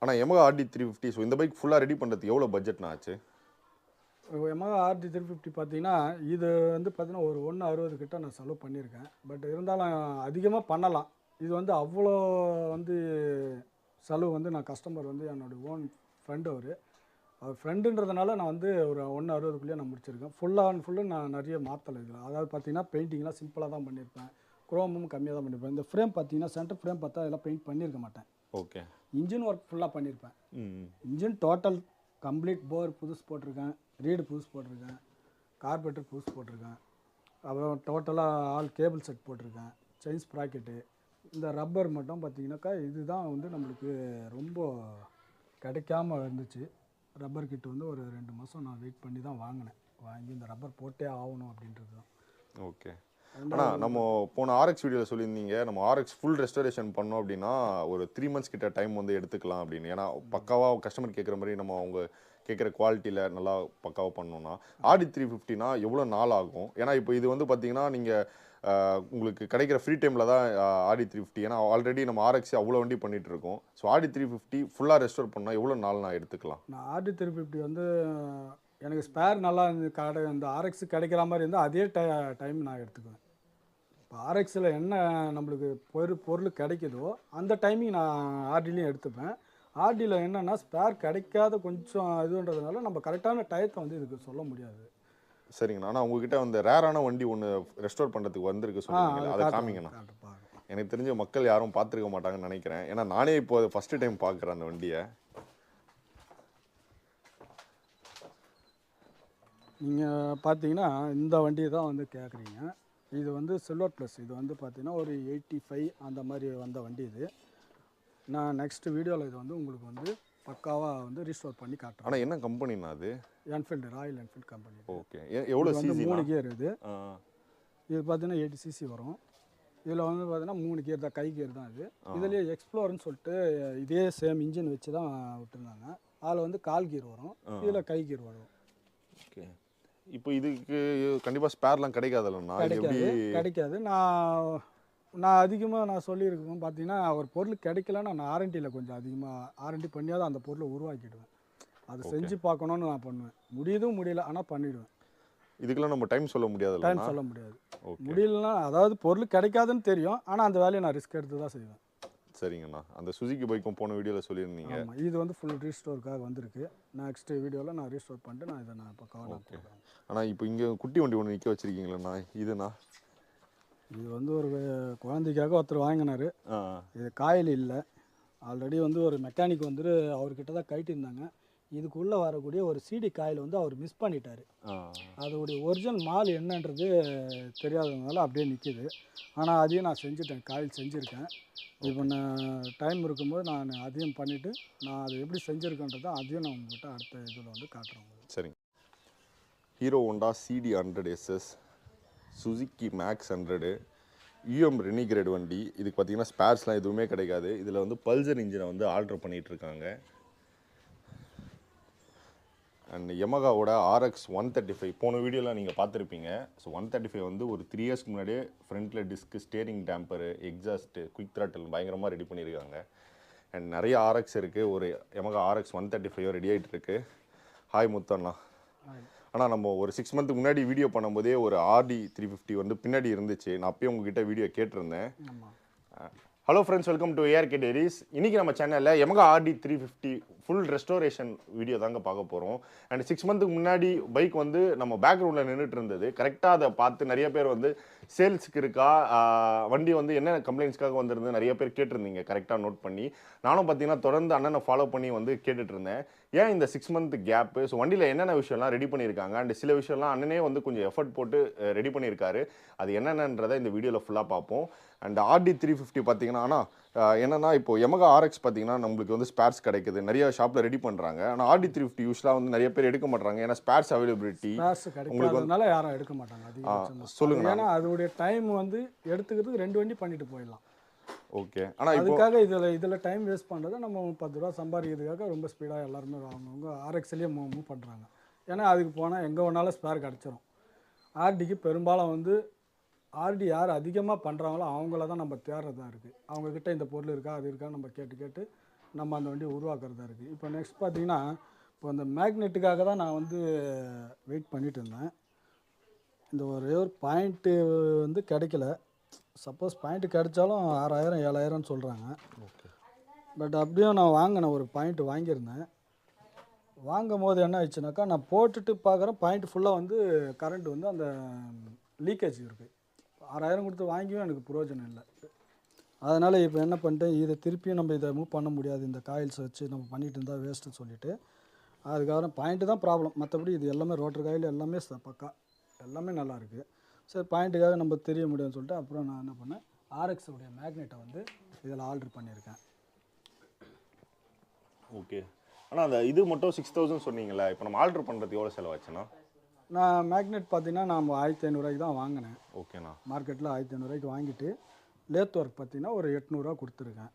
ஆனால் YAMAHA RD350 so இந்த bike ஃபுல்லாக ரெடி பண்ணுறதுக்கு எவ்வளோ பட்ஜெட்னா ஆச்சு? YAMAHA RD350 பார்த்தீங்கன்னா, இது வந்து பார்த்தீங்கன்னா ஒரு 160 கிட்ட நான் செலவு பண்ணியிருக்கேன். பட் இருந்தாலும் அதிகமாக பண்ணலாம். இது வந்து அவ்வளோ வந்து செலவு வந்து நான் கஸ்டமர் வந்து என்னோடய ஓன் ஃப்ரெண்டு அவர் ஃப்ரெண்டுன்றதுனால நான் வந்து ஒரு 160க்குள்ளேயே நான் முடிச்சிருக்கேன். ஃபுல்லாக அண்ட் ஃபுல்லு நான் நிறைய மாற்றலை இதில். அதாவது பார்த்தீங்கன்னா பெயிண்டிங்லாம் சிம்பிளாக தான் பண்ணியிருப்பேன். குரோமும் கம்மியாக தான் பண்ணியிருப்பேன். இந்த ஃப்ரேம் பார்த்தீங்கன்னா சென்டர் ஃப்ரேம் பார்த்தா அதெல்லாம் பெயிண்ட் பண்ணியிருக்க மாட்டேன். ஓகே. இன்ஜின் ஒர்க் ஃபுல்லாக பண்ணியிருப்பேன். இன்ஜின் டோட்டல் கம்ப்ளீட் போர் புதுசு போட்டிருக்கேன், ரீடு புதுசு போட்டிருக்கேன், கார்பரேட்டர் புதுசு போட்டிருக்கேன், அப்புறம் டோட்டலாக ஆல் கேபிள் செட் போட்டிருக்கேன், செயின் ஸ்ப்ராக்கெட்டு. இந்த ரப்பர் மட்டும் பார்த்தீங்கன்னாக்கா இதுதான் வந்து நம்மளுக்கு ரொம்ப கிடைக்காம இருந்துச்சு. ரப்பர் கிட்ட வந்து ஒரு 2 மாதம் நான் வெயிட் பண்ணி தான் வாங்கினேன். வாங்கி இந்த ரப்பர் போட்டே ஆகணும் அப்படின்றது தான். ஓகே. ஆனால் நம்ம போன ஆர்எக்ஸ் வீடியோவில் சொல்லியிருந்தீங்க, நம்ம ஆர்எக்ஸ் ஃபுல் ரெஸ்டோரேஷன் பண்ணோம் அப்படின்னா ஒரு 3 மந்த்ஸ் கிட்ட டைம் வந்து எடுத்துக்கலாம் அப்படின்னு. ஏன்னா பக்காவாக கஸ்டமர் கேட்குற மாதிரி நம்ம அவங்க கேட்குற குவாலிட்டியில் நல்லா பக்காவாக பண்ணோன்னா RD350னா எவ்வளோ நாள் ஆகும்? ஏன்னா இப்போ இது வந்து பார்த்தீங்கன்னா நீங்கள் உங்களுக்கு கிடைக்கிற ஃப்ரீ டைமில் தான் RD350. ஏன்னா ஆல்ரெடி நம்ம ஆர்எக்ஸ் அவ்வளோ வண்டி பண்ணிகிட்டு இருக்கோம். ஸோ RD350 ஃபுல்லாக ரெஸ்டோர் பண்ணால் எவ்வளோ நாள் நான் எடுத்துக்கலாம்? நான் RD350 வந்து எனக்கு ஸ்பேர் நல்லா இந்த ஆர்எக்ஸ் கிடைக்கிற மாதிரி இருந்தால் அதே டைம் நான் எடுத்துக்குவேன். இப்போ ஆர்எக்ஸில் என்ன நம்மளுக்கு பொருள் கிடைக்குதோ அந்த டைமிங் நான் ஆர்டிலையும் எடுத்துப்பேன். ஆர்டியில் என்னென்னா ஸ்பேர் கிடைக்காத கொஞ்சம் இதுன்றதுனால நம்ம கரெக்டான டயத்தை வந்து இதுக்கு சொல்ல முடியாது. சரிங்கண்ணா. ஆனால் உங்ககிட்ட அந்த ரேரான வண்டி ஒன்று ரெஸ்டோர் பண்ணுறதுக்கு வந்திருக்கு சொன்னீங்களா, அதை காமிங்கண்ணா. எனக்கு தெரிஞ்ச மக்கள் யாரும் பார்த்துருக்க மாட்டாங்கன்னு நினைக்கிறேன். ஏன்னா நானே இப்போ ஃபஸ்ட்டு டைம் பார்க்குறேன் அந்த வண்டியை. நீங்கள் பார்த்தீங்கன்னா இந்த வண்டியை தான் வந்து கேட்குறீங்க. இது வந்து சில்வர் ப்ளஸ். இது வந்து பார்த்தீங்கன்னா ஒரு 85 அந்த மாதிரி வந்த வண்டி இது. நான் நெக்ஸ்ட் வீடியோவில் இது வந்து உங்களுக்கு வந்து பக்காவாக வந்து ரீஸ்டோர் பண்ணி காட்டுறேன். ஆனால் என்ன கம்பெனினா அது? Enfield, Royal Enfield company. Okay. எவ்வளோ சிசி? 3 கியர் இது. இது பார்த்தீங்கன்னா 80 சிசி வரும். இதில் வந்து பார்த்தீங்கன்னா 3 கியர் தான், கை கியர் தான் இது. இதுலேயே எக்ஸ்ப்ளோர்னு சொல்லிட்டு இதே சேம் இன்ஜின் வச்சு தான் விட்டுருந்தாங்க. அதில் வந்து கால் கியர் வரும், இதில் கை கியர் வரும். ஓகே. இப்போ இதுக்கு கண்டிப்பாக ஸ்பேர்லாம் கிடைக்காதுல்லண்ணா? கிடைக்காது. நான் அதிகமாக நான் சொல்லியிருக்கேன் பார்த்தீங்கன்னா, ஒரு பொருள் கிடைக்கலன்னா நான் ஆர்என்டியில் கொஞ்சம் அதிகமாக ஆர்என்டி பண்ணியாவது அந்த பொருளை உருவாக்கிடுவேன். அதை செஞ்சு பார்க்கணுன்னு நான் பண்ணுவேன். முடியல, ஆனால் பண்ணிவிடுவேன். இதுக்கெல்லாம் நம்ம டைம் சொல்ல முடியாது. டைம் சொல்ல முடியாது. முடியலன்னா அதாவது பொருள் கிடைக்காதுன்னு தெரியும், ஆனால் அந்த வேலையை நான் ரிஸ்க் எடுத்து தான் செய்வேன். சரிங்கண்ணா. அந்த சுசுகி பைக்கும் போன வீடியோவில் சொல்லியிருந்தீங்க. ஆமாம், இது வந்து ஃபுல் ரீஸ்டோருக்காக வந்திருக்கு. நெக்ஸ்ட் வீடியோவில் நான் ரீஸ்டோர் பண்ணிட்டு நான் இதை நான் பக்காவாக கொடுக்குறேன். ஆனால் இப்போ இங்கே குட்டி வண்டி ஒன்று நிற்க வச்சுருக்கீங்களேண்ணா, இதுண்ணா? இது வந்து ஒரு குழந்தைக்காக ஒருத்தர் வாங்கினார். இது காயில் இல்லை. ஆல்ரெடி வந்து ஒரு மெக்கானிக் வந்துட்டு அவர்கிட்ட தான் கட்டியிருந்தாங்க. இதுக்குள்ளே வரக்கூடிய ஒரு சிடி காயில் வந்து அவர் மிஸ் பண்ணிட்டார். அதோடைய ஒரிஜினல் மால் என்னன்றது தெரியாததுனால அப்படியே நிற்கிது. ஆனால் அதையும் நான் செஞ்சுட்டேன், காயில் செஞ்சுருக்கேன். இப்போ நான் டைம் இருக்கும்போது நான் அதையும் பண்ணிவிட்டு நான் அதை எப்படி செஞ்சுருக்கேன்றதை அதையும் நான் உங்கள்கிட்ட அடுத்த இதில் வந்து காட்டுறேன். சரிங்க. Hero Honda CD 100SS, Suzuki Max 100, ரெனிகிரேட் வண்டி. இதுக்கு பார்த்தீங்கன்னா ஸ்பேர்ஸ்லாம் எதுவுமே கிடைக்காது. இதில் வந்து பல்சர் இன்ஜினை வந்து ஆல்ட்ரு பண்ணிகிட்ருக்காங்க. அண்ட் YAMAHAவோட RX 135 போன வீடியோவில் நீங்கள் பார்த்துருப்பீங்க. ஸோ 135 வந்து ஒரு 3 இயர்ஸ்க்கு முன்னாடியே ஃப்ரண்ட்டில் disc, steering damper, exhaust, quick throttle பயங்கரமாக ரெடி பண்ணியிருக்காங்க. அண்ட் நிறைய RX இருக்குது. ஒரு YAMAHA RX 135 ரெடி ஆகிட்டு இருக்கு. ஹாய் முத்தண்ணா. ஆனால் நம்ம ஒரு 6 மந்த்துக்கு முன்னாடி வீடியோ பண்ணும்போதே ஒரு RD350 வந்து பின்னாடி இருந்துச்சு. நான் அப்பயே உங்ககிட்ட வீடியோ கேட்டிருந்தேன். Hello friends, welcome to ARK Diaries. இன்றைக்கி நம்ம சேனலில் YAMAHA RD350 full restoration video தாங்க பார்க்க போகிறோம். அண்ட் 6 மந்த்துக்கு முன்னாடி பைக் வந்து நம்ம பேக்ரவுண்டில் நின்றுட்டு இருந்தது. கரெக்டாக அதை பார்த்து நிறைய பேர் வந்து சேல்ஸுக்கு இருக்கா, வண்டி வந்து என்ன கம்ப்ளைண்ட்ஸ்க்காக வந்திருந்து நிறைய பேர் கேட்டிருந்தீங்க. கரெக்டாக நோட் பண்ணி நானும் பார்த்தீங்கன்னா தொடர்ந்து அண்ணனை ஃபாலோ பண்ணி வந்து கேட்டுட்டு இருந்தேன். ஏன் இந்த 6 மந்த் கேப்பு, ஸோ வண்டியில் என்னென்ன விஷயம்லாம் ரெடி பண்ணியிருக்காங்க, அண்ட் சில விஷயம்லாம் அண்ணனே வந்து கொஞ்சம் எஃபர்ட் போட்டு ரெடி பண்ணியிருக்காரு. அது என்னென்னன்றதை இந்த வீடியோவில் ஃபுல்லாக பார்ப்போம். அண்ட் RD350 பார்த்தீங்கன்னா என்னன்னா இப்போ YAMAHA RX பார்த்தீங்கன்னா நம்மளுக்கு வந்து ஸ்பேர்ஸ் கிடைக்குது, நிறைய ஷாப்பில் ரெடி பண்ணுறாங்க. ஆனால் RD350 யூஸ்வலாக வந்து நிறைய பேர் எடுக்க மாட்டாங்க. ஏன்னா ஸ்பேர்ஸ் அவைலபிலிட்டி உங்களுக்கு யாரும் எடுக்க மாட்டாங்க. சொல்லுங்க. ஏன்னா அதோடைய டைம் வந்து எடுத்துக்கிறதுக்கு 2 வண்டி பண்ணிட்டு போயிடலாம். ஓகே. ஆனால் அதுக்காக இதில் டைம் வேஸ்ட் பண்ணுறதை நம்ம 10 ரூபா சம்பாதிக்கிறதுக்காக ரொம்ப ஸ்பீடாக எல்லாருமே அவங்கவுங்க RXலேயே மூவ் பண்ணுறாங்க. ஏன்னா அதுக்கு போனால் எங்கே வேணாலும் ஸ்பேர் கிடச்சிரும். ஆர்டிக்கு பெரும்பாலும் வந்து ஆர்டி யார் அதிகமாக பண்ணுறாங்களோ அவங்கள தான் நம்ம தேடுறதா இருக்குது. அவங்கக்கிட்ட இந்த பொருள் இருக்கா அது இருக்கா நம்ம கேட்டு நம்ம அந்த வண்டியை உருவாக்குறதா இருக்குது. இப்போ நெக்ஸ்ட் பார்த்தீங்கன்னா, இப்போ அந்த மேக்னெட்டுக்காக தான் நான் வந்து வெயிட் பண்ணிட்டு இருந்தேன். இந்த ஒரே ஒரு பாயிண்ட்டு வந்து கிடைக்கல. சப்போஸ் பாயிண்ட்டு கிடைச்சாலும் 6000 7000ன்னு சொல்கிறாங்க. ஓகே. பட் அப்படியும் நான் வாங்கினேன், ஒரு பாயிண்ட் வாங்கியிருந்தேன். வாங்கும் போது என்ன ஆயிடுச்சுனாக்கா, நான் போட்டுட்டு பார்க்குறேன் பாயிண்ட் ஃபுல்லாக வந்து கரண்ட் வந்து அந்த லீக்கேஜ் இருக்குது. 6000 கொடுத்து வாங்கியும் எனக்கு பிரயோஜனம் இல்லை. அதனால் இப்போ என்ன பண்ணிட்டேன், இதை திருப்பியும் நம்ம இதை மூவ் பண்ண முடியாது, இந்த காயில்ஸ் வச்சு நம்ம பண்ணிட்டு இருந்தால் வேஸ்ட்டுன்னு சொல்லிவிட்டு, அதுக்கப்புறம் பாயிண்ட்டு தான் ப்ராப்ளம். மற்றபடி இது எல்லாமே ரோட்டர் காயில் எல்லாமே பக்கா, எல்லாமே நல்லாயிருக்கு. சரி பாயிண்ட்டுக்காக நம்ம தெரிய முடியும்னு சொல்லிட்டு அப்புறம் நான் என்ன பண்ணேன், ஆர்எக்ஸ் உடைய மேக்னெட்டை வந்து இதில் ஆல்ட்ரு பண்ணியிருக்கேன். ஓகே. ஆனால் அந்த இது மட்டும் 6000 சொன்னீங்களே, இப்போ நம்ம ஆல்ட்ரு பண்ணுறதுக்கு எவ்வளோ செலவாச்சுண்ணா? நான் மேக்னெட் பார்த்தீங்கன்னா நம்ம 1500 தான் வாங்கினேன். ஓகேண்ணா. மார்க்கெட்டில் 1500 வாங்கிட்டு லேத் ஒர்க் பார்த்தீங்கன்னா ஒரு 800 கொடுத்துருக்கேன்.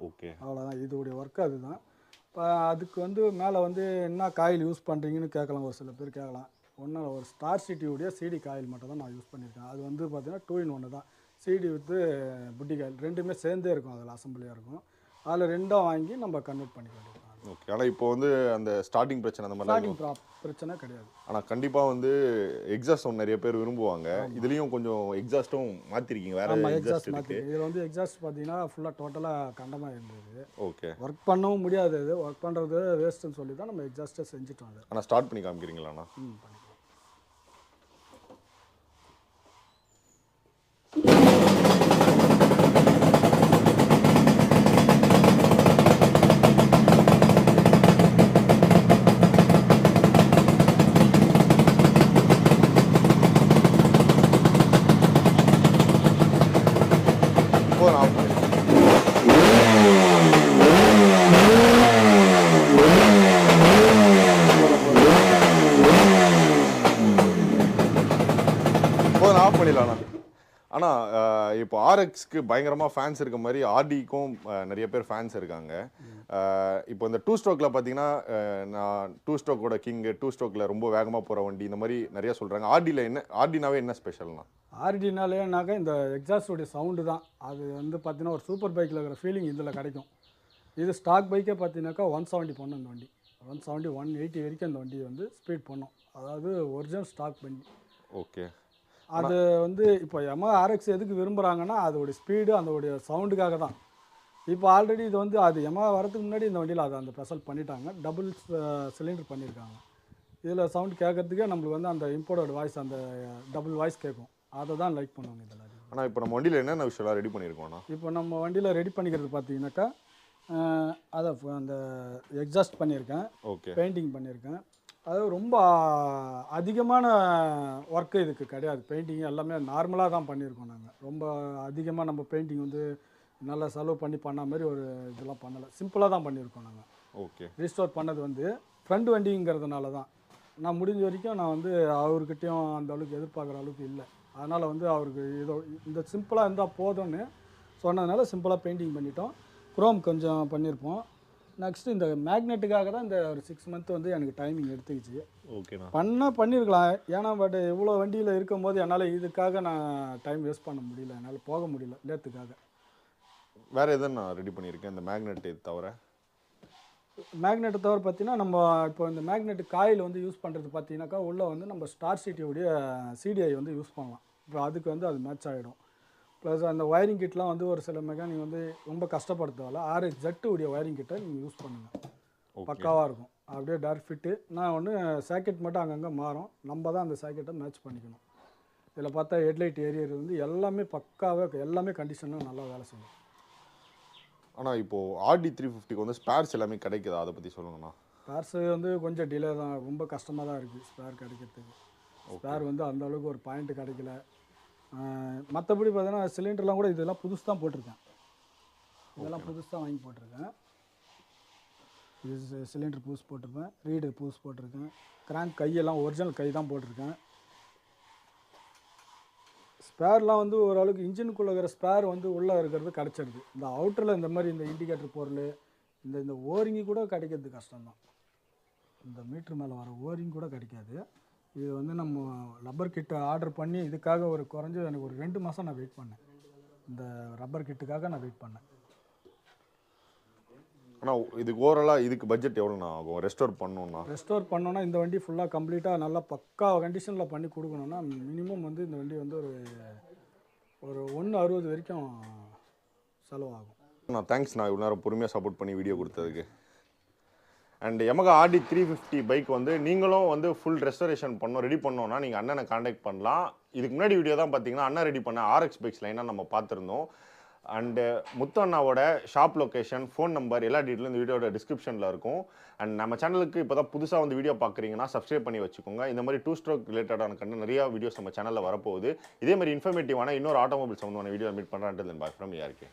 ஓகே. அவ்வளோதான், இதோடைய ஒர்க்கு அதுதான். இப்போ அதுக்கு வந்து மேலே வந்து என்ன காயில் யூஸ் பண்ணுறீங்கன்னு கேட்கலாம், ஒரு சில பேர் கேட்கலாம். ஒன்றும் ஒரு ஸ்டார் சிட்டியுடைய சிடி காயில் மட்டும் தான் நான் யூஸ் பண்ணியிருக்கேன். அது வந்து பார்த்தீங்கன்னா 2 in 1 தான். சிடி வித்து புட்டி காயில் ரெண்டுமே சேர்ந்தே இருக்கும், அதில் அசம்பிளியாக இருக்கும். அதில் ரெண்டும் வாங்கி நம்ம கன்வெர்ட் பண்ணிக்க வேண்டியது. ஓகே. ஆனால் இப்போ வந்து அந்த ஸ்டார்டிங் பிரச்சனை அந்த மாதிரி பிரச்சனை கிடையாது. ஆனால் கண்டிப்பாக வந்து எக்ஸாஸ்ட் சவுண்ட் நிறைய பேர் விரும்புவாங்க. இதுலேயும் கொஞ்சம் எக்ஸாஸ்ட்டும் மாற்றிருக்கீங்க, வேறு எக்ஸாஸ்ட் மாற்றி. இதில் வந்து எக்ஸாஸ்ட் பார்த்தீங்கன்னா ஃபுல்லாக டோட்டலாக கண்டமாக இருந்தது. ஓகே. ஒர்க் பண்ணவும் முடியாது, இது ஒர்க் பண்ணுறது வேஸ்ட்டுன்னு சொல்லி தான் நம்ம எக்ஸாஸ்ட்டை செஞ்சுட்டோம். அது ஆனால் ஸ்டார்ட் பண்ணி காமிக்கிறீங்களாண்ணா? பண்ணிக்கலாம். ஆஃப் பண்ணிடலாண்ணா. ஆனால் இப்போ ஆர்எக்ஸ்க்கு பயங்கரமாக ஃபேன்ஸ் இருக்க மாதிரி ஆர்டிக்கும் நிறைய பேர் ஃபேன்ஸ் இருக்காங்க. இப்போ இந்த 2 ஸ்ட்ரோக்கில் பார்த்தீங்கன்னா, நான் 2 ஸ்ட்ரோக்கோட கிங்கு, 2 ஸ்ட்ரோக்கில் ரொம்ப வேகமாக போகிற வண்டி இந்த மாதிரி நிறைய சொல்கிறாங்க. ஆர்டியில் என்ன, ஆர்டினாவே என்ன ஸ்பெஷல்னா? ஆர்டினாலேனாக்கா இந்த எக்ஸாஸ்டோடைய சவுண்டு தான். அது வந்து பார்த்தீங்கன்னா ஒரு சூப்பர் பைக்கில் இருக்கிற ஃபீலிங் இதில் கிடைக்கும். இது ஸ்டாக் பைக்கே பார்த்தீங்கன்னாக்கா 170 பண்ணும் இந்த வண்டி. 170 180 வரைக்கும் அந்த வண்டி வந்து ஸ்பீட் பண்ணும். அதாவது ஒரிஜினல் ஸ்டாக் வண்டி. ஓகே. அது வந்து இப்போ YAMAHA RX எதுக்கு விரும்புகிறாங்கன்னா அதோடைய ஸ்பீடு அதோடைய சவுண்டுக்காக தான். இப்போ ஆல்ரெடி இது வந்து அது YAMAHA வரதுக்கு முன்னாடி இந்த வண்டியில் அதை அந்த ஸ்பெஷல் பண்ணிட்டாங்க, டபுள் சிலிண்டர் பண்ணியிருக்காங்க. இதில் சவுண்ட் கேட்கறதுக்கே நம்மளுக்கு வந்து அந்த இம்போர்ட்டோட வாய்ஸ், அந்த டபுள் வாய்ஸ் கேட்கும். அதை தான் லைக் பண்ணுவாங்க இதில். ஆனால் இப்போ நம்ம வண்டியில் என்னென்ன விஷயம்லாம் ரெடி பண்ணியிருக்கோம்னா, இப்போ நம்ம வண்டியில் ரெடி பண்ணிக்கிறது பார்த்தீங்கன்னாக்கா அதை அந்த எக்ஸாஸ்ட் பண்ணியிருக்கேன். ஓகே. பெயிண்டிங் பண்ணியிருக்கேன். அது ரொம்ப அதிகமான ஒர்க்கு இதுக்கு கிடையாது. பெயிண்டிங் எல்லாமே நார்மலாக தான் பண்ணியிருக்கோம் நாங்கள். ரொம்ப அதிகமாக நம்ம பெயிண்டிங் வந்து நல்லா செலவு பண்ண மாதிரி ஒரு இதெல்லாம் பண்ணலை, சிம்பிளாக தான் பண்ணியிருக்கோம் நாங்கள். ஓகே. ரீஸ்டோர் பண்ணது வந்து ஃப்ரண்ட் வண்டிங்கிறதுனால தான். நான் முடிஞ்ச வரைக்கும் நான் வந்து அவர்கிட்டையும் அந்த அளவுக்கு எதிர்பார்க்குற அளவுக்கு இல்லை. அதனால் வந்து அவருக்கு இதோ இந்த சிம்பிளாக இருந்தால் போதும்னு சொன்னதுனால சிம்பிளாக பெயிண்டிங் பண்ணிட்டோம். குரோம் கொஞ்சம் பண்ணியிருப்போம். நெக்ஸ்ட்டு இந்த மேக்னெட்டுக்காக தான் இந்த ஒரு 6 மந்த் வந்து எனக்கு டைமிங் எடுத்துக்கிச்சு. ஓகேண்ணா. பண்ணியிருக்கலாம். ஏன்னா பட் இவ்வளோ வண்டியில் இருக்கும்போது என்னால் இதுக்காக நான் டைம் வேஸ்ட் பண்ண முடியல, என்னால் போக முடியல லேத்துக்காக. வேறு எதுவும் நான் ரெடி பண்ணியிருக்கேன் இந்த மேக்னெட் தவிர? மேக்னெட்டை தவிர பார்த்தீங்கன்னா நம்ம இப்போ இந்த மேக்னெட் காயில் வந்து யூஸ் பண்ணுறது பார்த்தீங்கன்னாக்கா உள்ளே வந்து நம்ம ஸ்டார் சிட்டியோடைய சிடிஐ வந்து யூஸ் பண்ணலாம். இப்போ அதுக்கு வந்து அது மேட்ச் ஆகிடும். ப்ளஸ் அந்த ஒயரிங் கிட்லாம் வந்து ஒரு சில மெக்கானிக் வந்து ரொம்ப கஷ்டப்படுத்துவால RX உடைய ஒயரிங் கிட்டை நீங்கள் யூஸ் பண்ணுங்கள், பக்காவாக இருக்கும். அப்படியே டேரக்ட் ஃபிட்டு. நான் ஒன்று சாக்கெட் மட்டும் அங்கங்கே மாறும், நம்ம தான் அந்த சாக்கெட்டை மேட்ச் பண்ணிக்கணும். இதில் பார்த்தா ஹெட்லைட் ஏரியர் வந்து எல்லாமே பக்காவாக, எல்லாமே கண்டிஷனாக நல்லா வேலை செய்யும். ஆனால் இப்போது RD350க்கு வந்து ஸ்பேர்ஸ் எல்லாமே கிடைக்குதா, அதை பற்றி சொல்லுங்கண்ணா. ஸ்பேர்ஸ் வந்து கொஞ்சம் டிலே தான், ரொம்ப கஷ்டமாக தான் இருக்குது ஸ்பேர் கிடைக்கிறதுக்கு. ஸ்பேர் வந்து அந்த அளவுக்கு ஒரு பாயிண்ட் கிடைக்கல. மற்றபடி பார்த்தீங்கன்னா சிலிண்டர்லாம் கூட இதெல்லாம் புதுசு தான் போட்டிருக்கேன். இதெல்லாம் புதுசு தான் வாங்கி போட்டிருக்கேன். இது சிலிண்டர் புதுசு போட்டிருப்பேன், ரீடு புதுசு போட்டிருக்கேன், கிராங்க் கையெல்லாம் ஒரிஜினல் கை தான் போட்டிருக்கேன். ஸ்பேர்லாம் வந்து ஓரளவுக்கு இன்ஜினுக்குள்ளே இருக்கிற ஸ்பேர் வந்து உள்ளே இருக்கிறது கிடச்சிருது. இந்த அவுட்டரில் இந்த மாதிரி இந்த இண்டிகேட்டர் பொருள், இந்த ஓரிங்கி கூட கிடைக்கிறது கஷ்டம்தான். இந்த மீட்ரு மேலே வர ஓரிங் கூட கிடைக்காது. இது வந்து நம்ம ரப்பர் கிட்டு ஆர்டர் பண்ணி இதுக்காக ஒரு குறைஞ்சது எனக்கு ஒரு 2 மாதம் நான் வெயிட் பண்ணேன். இந்த ரப்பர் கிட்டுக்காக நான் வெயிட் பண்ணேன். ஆனால் இதுக்கு ஓவராலாக இதுக்கு பட்ஜெட் எவ்வளோண்ணா ஆகும் ரெஸ்டோர் பண்ணணும்னா? ரெஸ்டோர் பண்ணோன்னா இந்த வண்டி ஃபுல்லாக கம்ப்ளீட்டாக நல்லா பக்கா கண்டிஷனில் பண்ணி கொடுக்கணுன்னா மினிமம் வந்து இந்த வண்டி வந்து ஒரு 160 வரைக்கும் செலவாகும். நான் தேங்க்ஸ் நான் இவ்வளோ நேரம் பொறுமையாக சப்போர்ட் பண்ணி வீடியோ கொடுத்ததுக்கு. அண்ட் YAMAHA RD350 பைக் வந்து நீங்களும் வந்து ஃபுல் ரெஸ்டரேஷன் ரெடி பண்ணோன்னா நீங்கள் அண்ணனை காண்டாக்ட் பண்ணலாம். இதுக்கு முன்னாடி வீடியோ தான் பார்த்தீங்கன்னா அண்ணன் ரெடி பண்ண RX பைக்ஸ் லைனாக நம்ம பார்த்துருந்தோம். அண்டு முத்து அண்ணாவோட ஷாப் லொக்கேஷன், ஃபோன் நம்பர் எல்லா டீட்டெயிலும் இந்த வீடியோட டிஸ்கிரிப்ஷனில் இருக்கும். அண்ட் நம்ம சேனலுக்கு இப்போ தான் புதுசாக வந்து வீடியோ பார்க்குறீங்கன்னா சப்ஸ்கிரைப் பண்ணி வச்சுக்கோங்க. இந்த மாதிரி 2 ஸ்ட்ரோக் ரிலேட்டடான கண்டு நிறையா வீடியோஸ் நம்ம சேனலில் வரப்போகுது. இதே மாதிரி இன்ஃபர்மேட்டிவான இன்னொரு ஆட்டோமொபைல் சம்மந்தமான வீடியோ மீட் பண்ணுறேன். Bye from ARK.